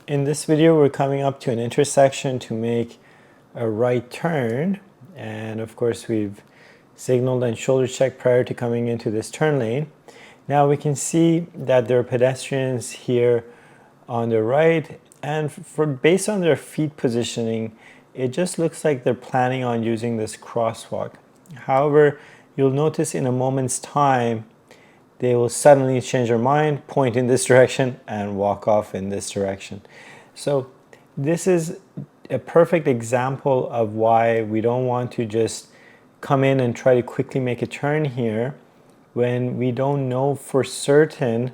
In this video, we're coming up to an intersection to make a right turn. And of course, we've signaled and shoulder checked prior to coming into this turn lane. Now we can see that there are pedestrians here on the right, and based on their feet positioning, it just looks like they're planning on using this crosswalk. However, you'll notice in a moment's time, they will suddenly change their mind, point in this direction, and walk off in this direction. So this is a perfect example of why we don't want to just come in and try to quickly make a turn here when we don't know for certain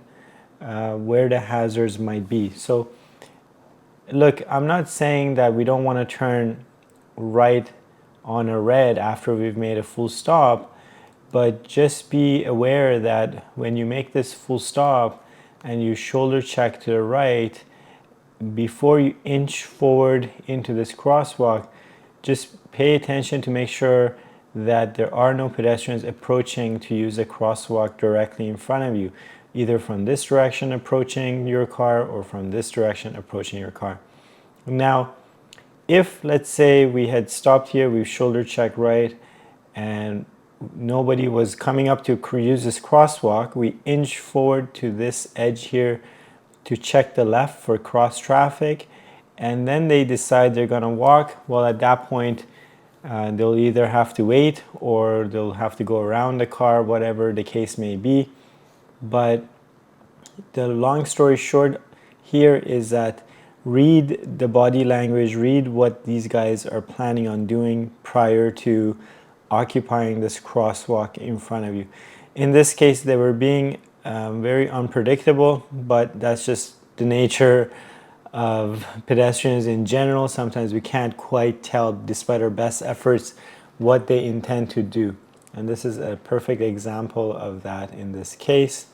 where the hazards might be. So look, I'm not saying that we don't want to turn right on a red after we've made a full stop, but just be aware that when you make this full stop and you shoulder check to the right, before you inch forward into this crosswalk, just pay attention to make sure that there are no pedestrians approaching to use the crosswalk directly in front of you, either from this direction approaching your car or from this direction approaching your car. Now, if let's say we had stopped here, we've shoulder checked right, and nobody was coming up to use this crosswalk, we inch forward to this edge here to check the left for cross traffic, and then they decide they're going to walk. Well, at that point, they'll either have to wait or they'll have to go around the car, whatever the case may be. But the long story short here is that read the body language, read what these guys are planning on doing prior to occupying this crosswalk in front of you. In this case, they were being very unpredictable, but that's just the nature of pedestrians in general. Sometimes we can't quite tell, despite our best efforts, what they intend to do. And this is a perfect example of that in this case.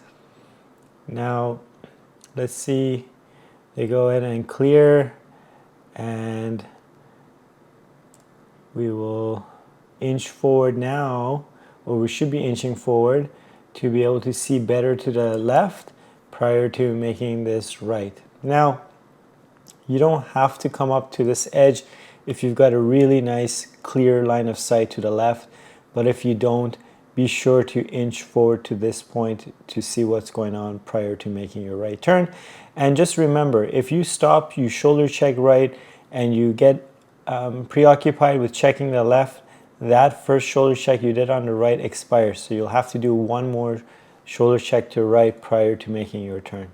Now, let's see, they go ahead and clear, and we will inch forward now, or we should be inching forward to be able to see better to the left prior to making this right. Now, you don't have to come up to this edge if you've got a really nice clear line of sight to the left, but if you don't, be sure to inch forward to this point to see what's going on prior to making your right turn. And just remember, if you stop, you shoulder check right, and you get preoccupied with checking the left, that first shoulder check you did on the right expires. So you'll have to do one more shoulder check to right prior to making your turn.